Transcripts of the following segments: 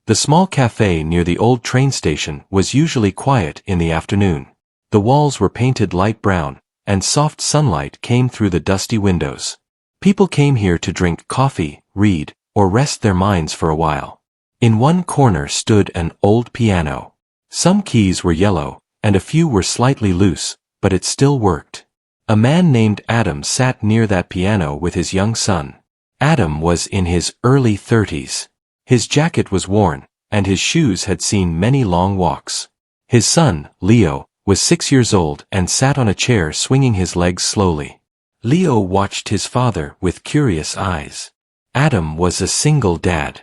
The small cafe near the old train station was usually quiet in the afternoon. The walls were painted light brown, and soft sunlight came through the dusty windows. People came here to drink coffee, read, or rest their minds for a while. In one corner stood an old piano. Some keys were yellow, and a few were slightly loose, but it still worked. A man named Adam sat near that piano with his young son. Adam was in his early 30s. His jacket was worn, and his shoes had seen many long walks. His son, Leo, was 6 years old and sat on a chair swinging his legs slowly. Leo watched his father with curious eyes. Adam was a single dad.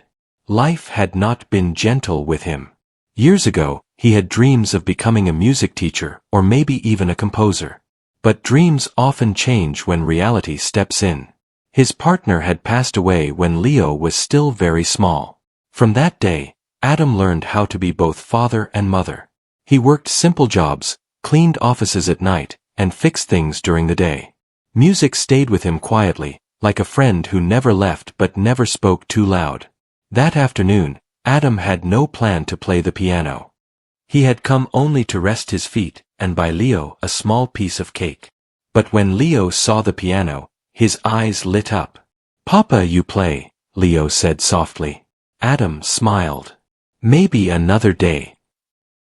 Life had not been gentle with him. Years ago, he had dreams of becoming a music teacher or maybe even a composer. But dreams often change when reality steps in. His partner had passed away when Leo was still very small. From that day, Adam learned how to be both father and mother. He worked simple jobs, cleaned offices at night, and fixed things during the day. Music stayed with him quietly, like a friend who never left but never spoke too loud. That afternoon, Adam had no plan to play the piano. He had come only to rest his feet and buy Leo a small piece of cake. But when Leo saw the piano, his eyes lit up. "Papa, you play," Leo said softly. Adam smiled. "Maybe another day."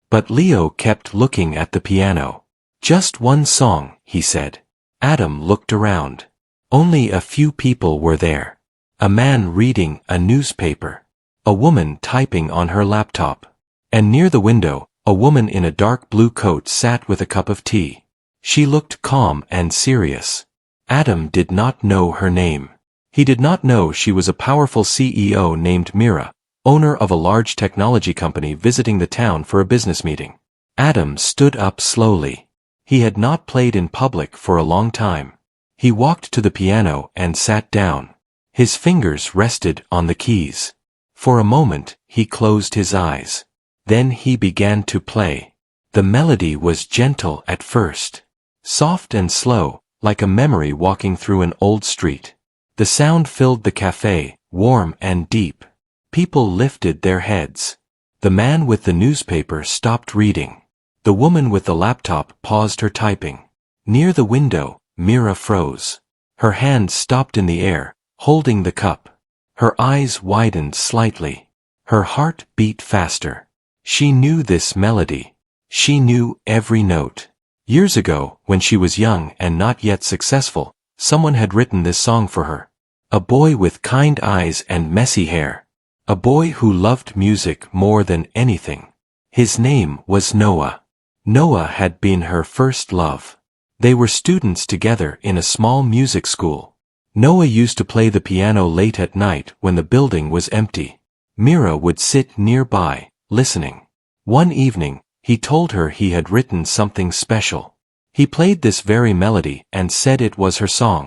But Leo kept looking at the piano. "Just one song," he said. Adam looked around. Only a few people were there. A man reading a newspaper. A woman typing on her laptop. And near the window, a woman in a dark blue coat sat with a cup of tea. She looked calm and serious. Adam did not know her name. He did not know she was a powerful CEO named Mira, owner of a large technology company visiting the town for a business meeting. Adam stood up slowly. He had not played in public for a long time. He walked to the piano and sat down. His fingers rested on the keys. For a moment, he closed his eyes. Then he began to play. The melody was gentle at first. Soft and slow, like a memory walking through an old street. The sound filled the cafe, warm and deep. People lifted their heads. The man with the newspaper stopped reading. The woman with the laptop paused her typing. Near the window, Mira froze. Her hand stopped in the air, holding the cup. Her eyes widened slightly. Her heart beat faster. She knew this melody. She knew every note. Years ago, when she was young and not yet successful, someone had written this song for her. A boy with kind eyes and messy hair. A boy who loved music more than anything. His name was Noah. Noah had been her first love. They were students together in a small music school. Noah used to play the piano late at night when the building was empty. Mira would sit nearby, listening. One evening, he told her he had written something special. He played this very melody and said it was her song.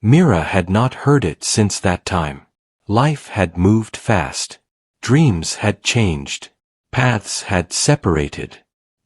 Mira had not heard it since that time. Life had moved fast. Dreams had changed. Paths had separated.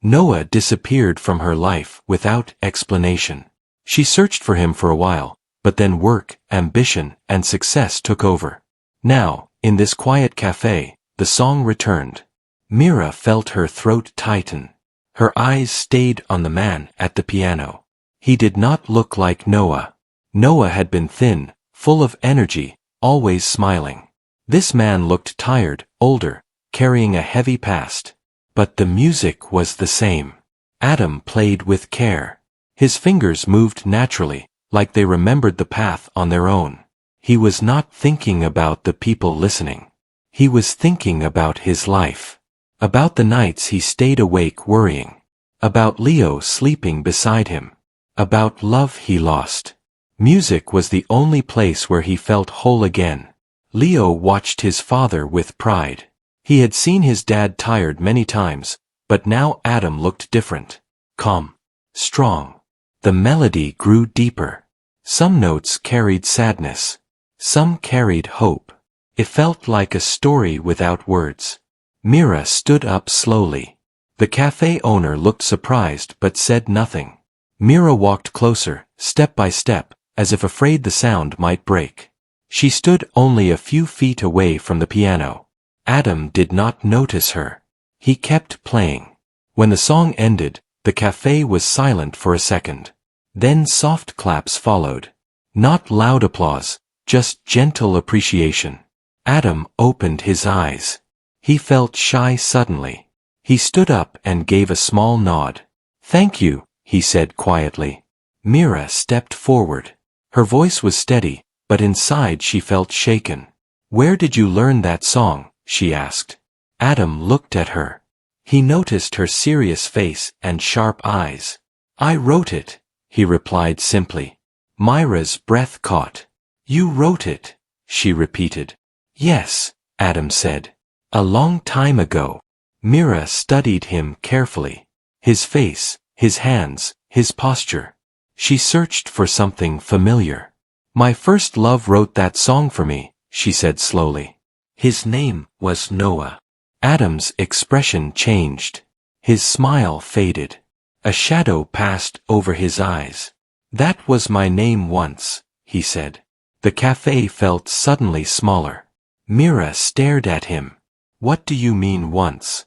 Noah disappeared from her life without explanation. She searched for him for a while, but then work, ambition, and success took over. Now, in this quiet cafe, the song returned. Mira felt her throat tighten. Her eyes stayed on the man at the piano. He did not look like Noah. Noah had been thin, full of energy, always smiling. This man looked tired, older, carrying a heavy past. But the music was the same. Adam played with care. His fingers moved naturally, like they remembered the path on their own. He was not thinking about the people listening. He was thinking about his life. About the nights he stayed awake worrying. About Leo sleeping beside him. About love he lost. Music was the only place where he felt whole again. Leo watched his father with pride. He had seen his dad tired many times, but now Adam looked different. Calm. Strong. The melody grew deeper. Some notes carried sadness. Some carried hope. It felt like a story without words. Mira stood up slowly. The cafe owner looked surprised but said nothing. Mira walked closer, step by step, as if afraid the sound might break. She stood only a few feet away from the piano. Adam did not notice her. He kept playing. When the song ended, the cafe was silent for a second. Then soft claps followed. Not loud applause, just gentle appreciation. Adam opened his eyes. He felt shy suddenly. He stood up and gave a small nod. "Thank you," he said quietly. Mira stepped forward. Her voice was steady, but inside she felt shaken. "Where did you learn that song?" she asked. Adam looked at her. He noticed her serious face and sharp eyes. "I wrote it," he replied simply. Myra's breath caught. "You wrote it," she repeated. "Yes," Adam said. "A long time ago." Mira studied him carefully. His face, his hands, his posture. She searched for something familiar. "My first love wrote that song for me," she said slowly. "His name was Noah." Adam's expression changed. His smile faded. A shadow passed over his eyes. "That was my name once," he said. The cafe felt suddenly smaller. Mira stared at him. "What do you mean once?"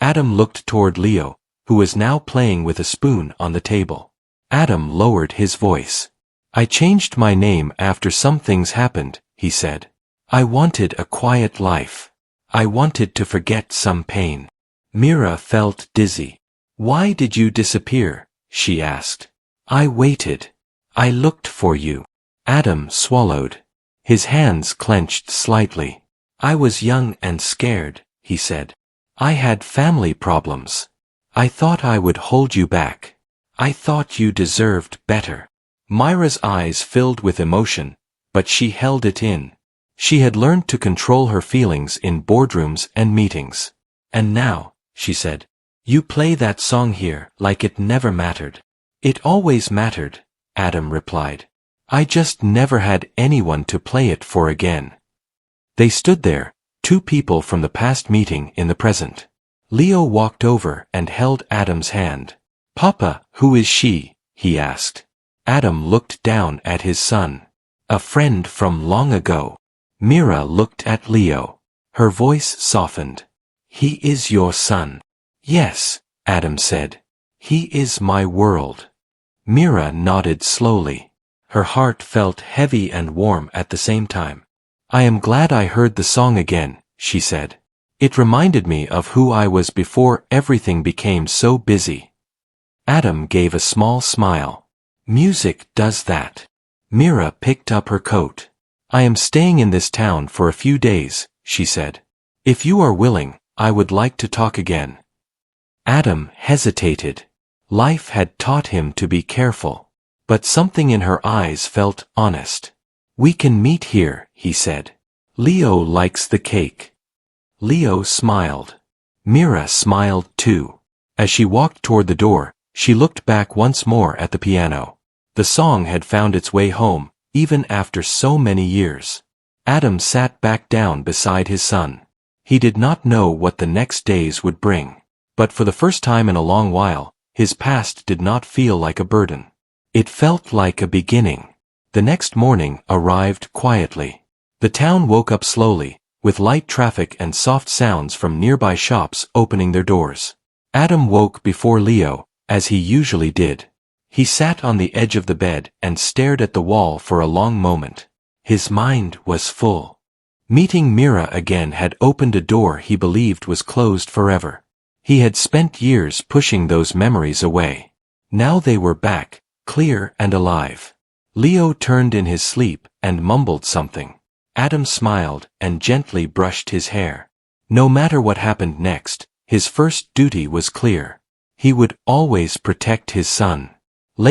Adam looked toward Leo, who was now playing with a spoon on the table. Adam lowered his voice. "I changed my name after some things happened," he said. "I wanted a quiet life. I wanted to forget some pain." Mira felt dizzy. "Why did you disappear?" she asked. "I waited. I looked for you." Adam swallowed. His hands clenched slightly. "I was young and scared," he said. "I had family problems. I thought I would hold you back. I thought you deserved better." Myra's eyes filled with emotion, but she held it in. She had learned to control her feelings in boardrooms and meetings. "And now," she said, "you play that song here like it never mattered." "It always mattered," Adam replied. "I just never had anyone to play it for again." They stood there, two people from the past meeting in the present. Leo walked over and held Adam's hand. "Papa, who is she?" he asked. Adam looked down at his son. "A friend from long ago." Mira looked at Leo. Her voice softened. "He is your son." "Yes," Adam said. "He is my world." Mira nodded slowly. Her heart felt heavy and warm at the same time. "I am glad I heard the song again," she said. "It reminded me of who I was before everything became so busy." Adam gave a small smile. "Music does that." Mira picked up her coat. "I am staying in this town for a few days," she said. "If you are willing, I would like to talk again." Adam hesitated. Life had taught him to be careful. But something in her eyes felt honest. "We can meet here," he said. "Leo likes the cake." Leo smiled. Mira smiled too. As she walked toward the door, she looked back once more at the piano. The song had found its way home, even after so many years. Adam sat back down beside his son. He did not know what the next days would bring. But for the first time in a long while, his past did not feel like a burden. It felt like a beginning. The next morning arrived quietly. The town woke up slowly, with light traffic and soft sounds from nearby shops opening their doors. Adam woke before Leo, as he usually did. He sat on the edge of the bed and stared at the wall for a long moment. His mind was full. Meeting Mira again had opened a door he believed was closed forever. He had spent years pushing those memories away. Now they were back, clear and alive. Leo turned in his sleep and mumbled something. Adam smiled and gently brushed his hair. No matter what happened next, his first duty was clear. He would always protect his son.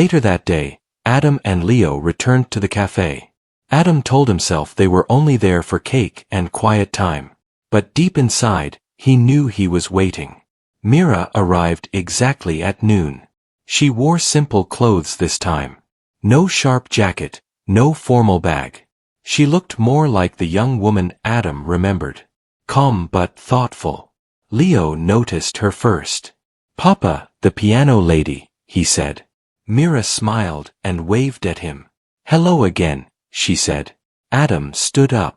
Later that day, Adam and Leo returned to the cafe. Adam told himself they were only there for cake and quiet time. But deep inside, he knew he was waiting. Mira arrived exactly at noon. She wore simple clothes this time. No sharp jacket, no formal bag. She looked more like the young woman Adam remembered. Calm but thoughtful. Leo noticed her first. "Papa, the piano lady," he said. Mira smiled and waved at him. "Hello again," she said. Adam stood up.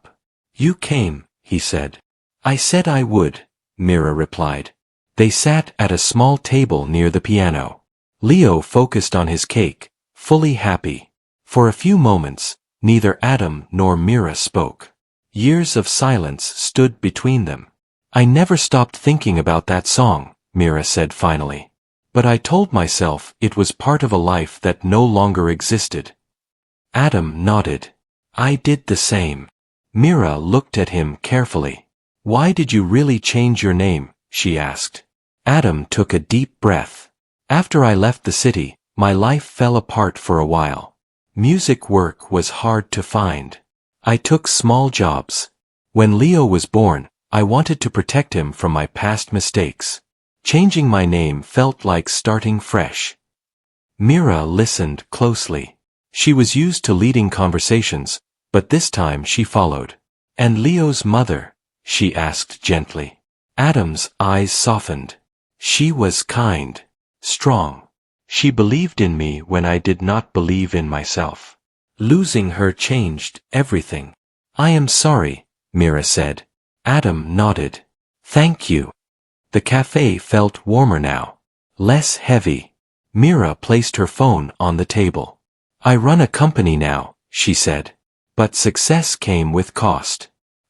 "You came," he said. I said I would, Mira replied. They sat at a small table near the piano. Leo focused on his cake, fully happy. For a few moments, neither Adam nor Mira spoke. Years of silence stood between them. I never stopped thinking about that song, Mira said finally. But I told myself it was part of a life that no longer existed. Adam nodded. I did the same. Mira looked at him carefully. Why did you really change your name? She asked. Adam took a deep breath. After I left the city, my life fell apart for a while. Music work was hard to find. I took small jobs. When Leo was born, I wanted to protect him from my past mistakes. Changing my name felt like starting fresh. Mira listened closely. She was used to leading conversations, but this time she followed. And Leo's mother? She asked gently. Adam's eyes softened. She was kind, strong. She believed in me when I did not believe in myself. Losing her changed everything. I am sorry, Mira said. Adam nodded. Thank you. The cafe felt warmer now, less heavy. Mira placed her phone on the table. I run a company now, she said. But success came with cost.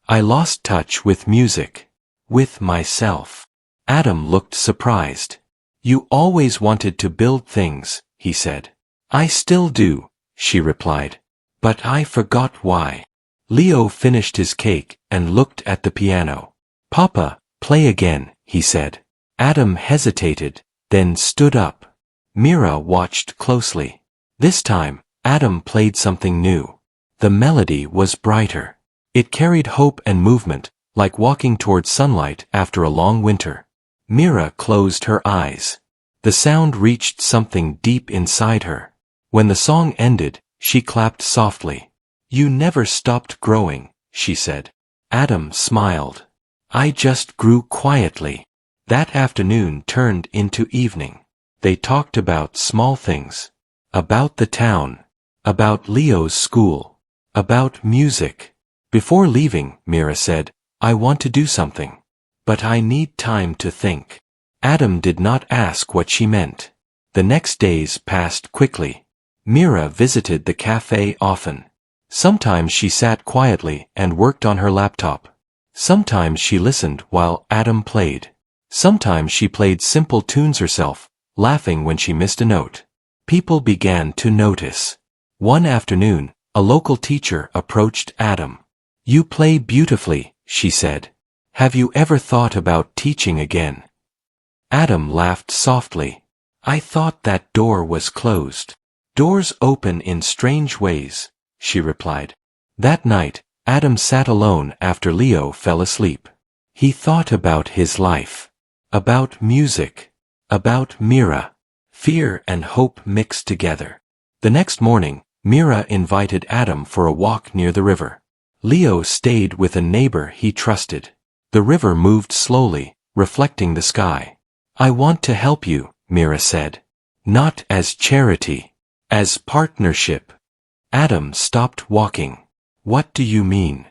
I lost touch with music, with myself. Adam looked surprised. You always wanted to build things, he said. I still do, she replied. But I forgot why. Leo finished his cake and looked at the piano. Papa, play again, he said. Adam hesitated, then stood up. Mira watched closely. This time, Adam played something new. The melody was brighter. It carried hope and movement, like walking towards sunlight after a long winter. Mira closed her eyes. The sound reached something deep inside her. When the song ended, she clapped softly. You never stopped growing, she said. Adam smiled. I just grew quietly. That afternoon turned into evening. They talked about small things. About the town. About Leo's school. About music. Before leaving, Mira said, I want to do something. But I need time to think. Adam did not ask what she meant. The next days passed quickly. Mira visited the cafe often. Sometimes she sat quietly and worked on her laptop. Sometimes she listened while Adam played. Sometimes she played simple tunes herself, laughing when she missed a note. People began to notice. One afternoon, a local teacher approached Adam. You play beautifully, she said. Have you ever thought about teaching again? Adam laughed softly. I thought that door was closed. Doors open in strange ways, she replied. That night, Adam sat alone after Leo fell asleep. He thought about his life. About music. About Mira. Fear and hope mixed together. The next morning, Mira invited Adam for a walk near the river. Leo stayed with a neighbor he trusted. The river moved slowly, reflecting the sky. I want to help you, Mira said. Not as charity. As partnership. Adam stopped walking. What do you mean?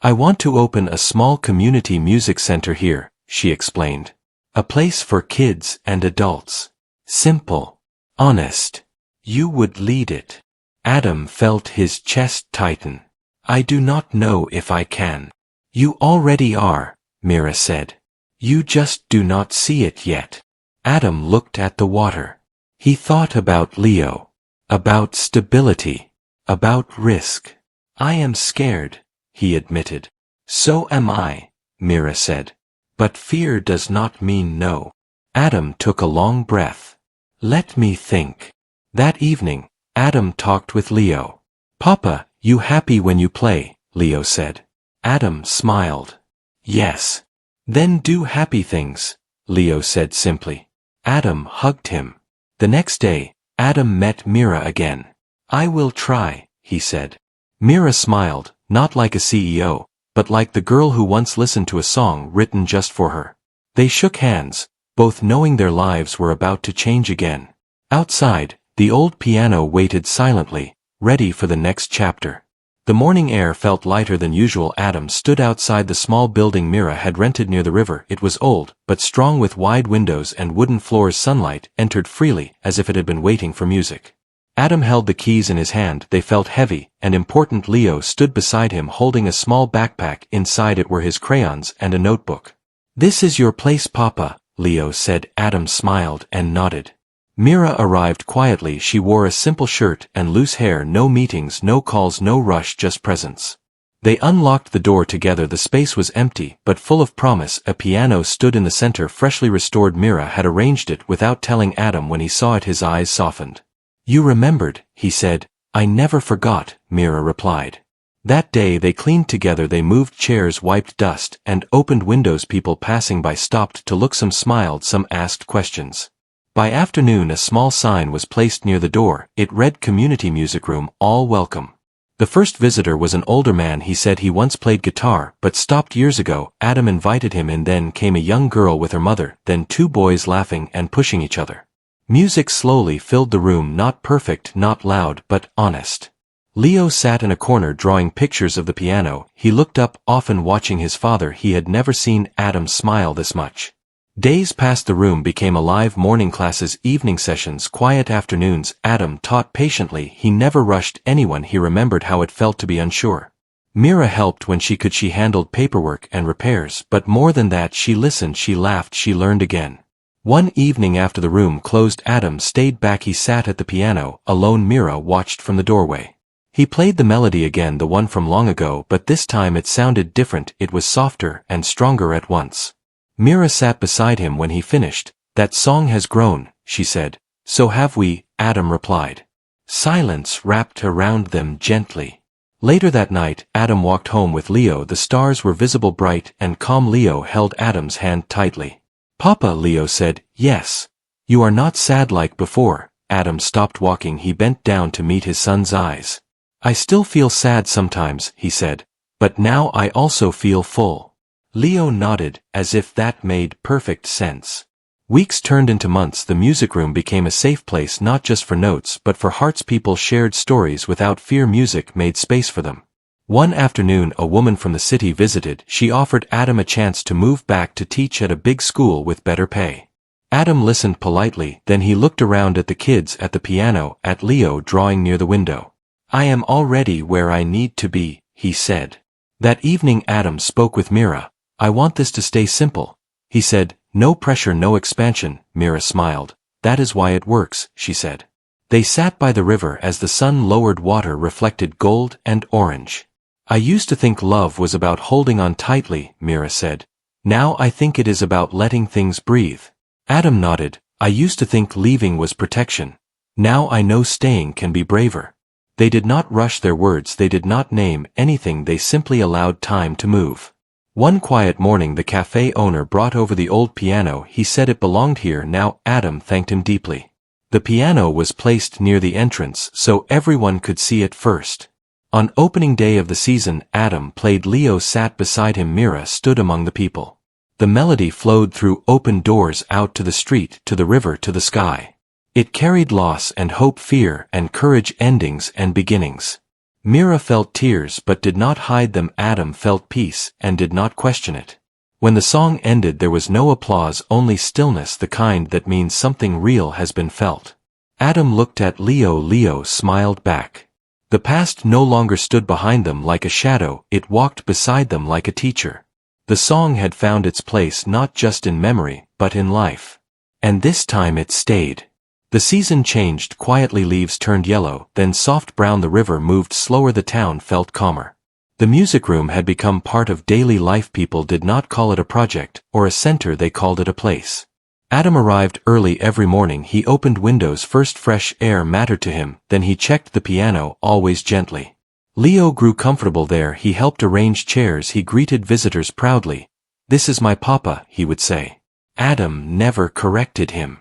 I want to open a small community music center here, she explained. A place for kids and adults. Simple. Honest. You would lead it. Adam felt his chest tighten. I do not know if I can. You already are, Mira said. You just do not see it yet. Adam looked at the water. He thought about Leo. About stability. About risk. I am scared, he admitted. So am I, Mira said. But fear does not mean no. Adam took a long breath. Let me think. That evening, Adam talked with Leo. Papa, you happy when you play, Leo said. Adam smiled. Yes. Then do happy things, Leo said simply. Adam hugged him. The next day, Adam met Mira again. I will try, he said. Mira smiled, not like a CEO, but like the girl who once listened to a song written just for her. They shook hands, both knowing their lives were about to change again. Outside, the old piano waited silently, ready for the next chapter. The morning air felt lighter than usual. Adam stood outside the small building Mira had rented near the river. It was old, but strong, with wide windows and wooden floors. Sunlight entered freely, as if it had been waiting for music. Adam held the keys in his hand. They felt heavy and important. Leo stood beside him holding a small backpack. Inside it were his crayons and a notebook. "This is your place, Papa," Leo said. Adam smiled and nodded. Mira arrived quietly. She wore a simple shirt and loose hair. No meetings, no calls, no rush, just presence. They unlocked the door together. The space was empty, but full of promise. A piano stood in the center, freshly restored. Mira had arranged it without telling Adam. When he saw it, his eyes softened. "You remembered," he said. "I never forgot," Mira replied. That day they cleaned together. They moved chairs, wiped dust, and opened windows. People passing by stopped to look. Some smiled, some asked questions. By afternoon a small sign was placed near the door. It read, "Community Music Room, all welcome." The first visitor was an older man. He said he once played guitar, but stopped years ago. Adam invited him in. Then came a young girl with her mother, then two boys laughing and pushing each other. Music slowly filled the room, not perfect, not loud, but honest. Leo sat in a corner drawing pictures of the piano. He looked up, often watching his father. He had never seen Adam smile this much. Days passed. The room became alive. Morning classes, evening sessions, quiet afternoons. Adam taught patiently. He never rushed anyone. He remembered how it felt to be unsure. Mira helped when she could. She handled paperwork and repairs, but more than that, she listened, she laughed, she learned again. One evening after the room closed, Adam stayed back. He sat at the piano, alone. Mira watched from the doorway. He played the melody again, the one from long ago, but this time it sounded different. It was softer and stronger at once. Mira sat beside him when he finished. "That song has grown," she said. "So have we," Adam replied. Silence wrapped around them gently. Later that night, Adam walked home with Leo. The stars were visible, bright and calm. Leo held Adam's hand tightly. "Papa," Leo said. "Yes. You are not sad like before." Adam stopped walking. He bent down to meet his son's eyes. "I still feel sad sometimes," he said. "But now I also feel full." Leo nodded, as if that made perfect sense. Weeks turned into months. The music room became a safe place, not just for notes, but for hearts. People shared stories without fear. Music made space for them. One afternoon, a woman from the city visited. She offered Adam a chance to move back to teach at a big school with better pay. Adam listened politely, then he looked around at the kids, at the piano, at Leo drawing near the window. "I am already where I need to be," he said. That evening Adam spoke with Mira. "I want this to stay simple," he said. "No pressure, no expansion." Mira smiled. "That is why it works," she said. They sat by the river as the sun lowered. Water reflected gold and orange. "I used to think love was about holding on tightly," Mira said. "Now I think it is about letting things breathe." Adam nodded. "I used to think leaving was protection. Now I know staying can be braver." They did not rush their words. They did not name anything. They simply allowed time to move. One quiet morning the cafe owner brought over the old piano. He said it belonged here now. Adam thanked him deeply. The piano was placed near the entrance so everyone could see it first. On opening day of the season, Adam played. Leo sat beside him. Mira stood among the people. The melody flowed through open doors out to the street, to the river, to the sky. It carried loss and hope, fear and courage, endings and beginnings. Mira felt tears but did not hide them. Adam felt peace and did not question it. When the song ended there was no applause, only stillness, the kind that means something real has been felt. Adam looked at Leo. Leo smiled back. The past no longer stood behind them like a shadow, it walked beside them like a teacher. The song had found its place not just in memory, but in life. And this time it stayed. The season changed quietly. Leaves turned yellow, then soft brown. The river moved slower. The town felt calmer. The music room had become part of daily life. People did not call it a project or a center, they called it a place. Adam arrived early every morning. He opened windows first. Fresh air mattered to him. Then he checked the piano, always gently. Leo grew comfortable there. He helped arrange chairs. He greeted visitors proudly. "This is my papa," he would say. Adam never corrected him.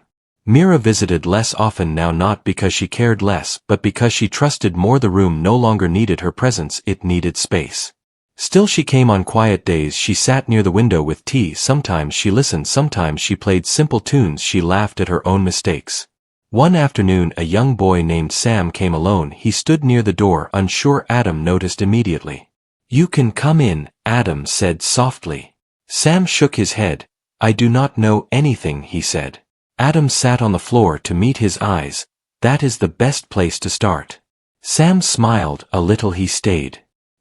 Mira visited less often now, not because she cared less, but because she trusted more. The room no longer needed her presence, it needed space. Still she came on quiet days. She sat near the window with tea. Sometimes she listened, sometimes she played simple tunes. She laughed at her own mistakes. One afternoon a young boy named Sam came alone. He stood near the door, unsure. Adam noticed immediately. "You can come in," Adam said softly. Sam shook his head. "I do not know anything," he said. Adam sat on the floor to meet his eyes. "That is the best place to start." Sam smiled a little. He stayed.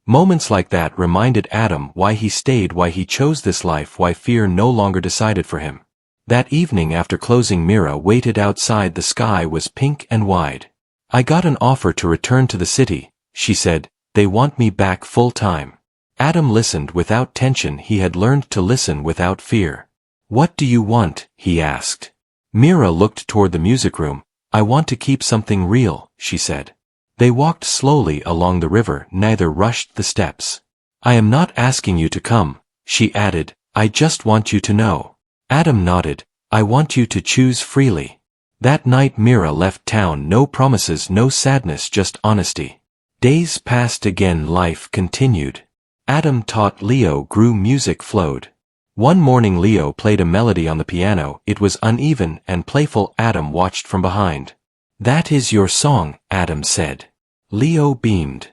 Moments like that reminded Adam why he stayed, why he chose this life, why fear no longer decided for him. That evening after closing, Mira waited outside. The sky was pink and wide. "I got an offer to return to the city," she said. "They want me back full time." Adam listened without tension. He had learned to listen without fear. "What do you want?" he asked. Mira looked toward the music room. "I want to keep something real," she said. They walked slowly along the river. Neither rushed the steps. "I am not asking you to come," she added. "I just want you to know." Adam nodded. "I want you to choose freely." That night Mira left town. No promises, no sadness, just honesty. Days passed again. Life continued. Adam taught. Leo grew. Music flowed. One morning Leo played a melody on the piano. It was uneven and playful. Adam watched from behind. "That is your song," Adam said. Leo beamed.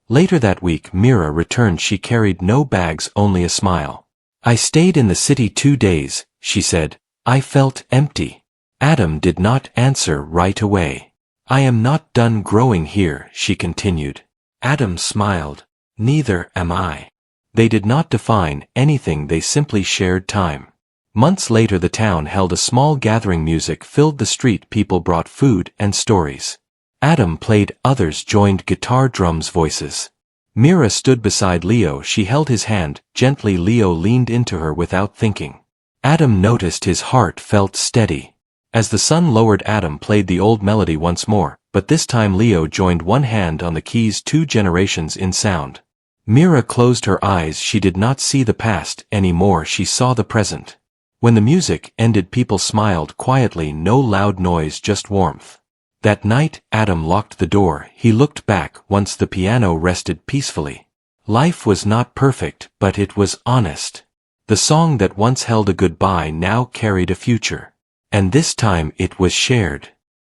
Later that week Mira returned. She carried no bags, only a smile. "I stayed in the city 2 days," she said. "I felt empty." Adam did not answer right away. "I am not done growing here," she continued. Adam smiled. "Neither am I." They did not define anything, they simply shared time. Months later the town held a small gathering. Music filled the street. People brought food and stories. Adam played, others joined. Guitar, drums, voices. Mira stood beside Leo. She held his hand. Gently Leo leaned into her without thinking. Adam noticed his heart felt steady. As the sun lowered Adam played the old melody once more, but this time Leo joined, one hand on the keys. 2 generations in sound. Mira closed her eyes. She did not see the past anymore. She saw the present. When the music ended people smiled quietly. No loud noise, just warmth. That night Adam locked the door. He looked back. Once the piano rested peacefully. Life was not perfect, but it was honest. The song that once held a goodbye now carried a future. And this time it was shared.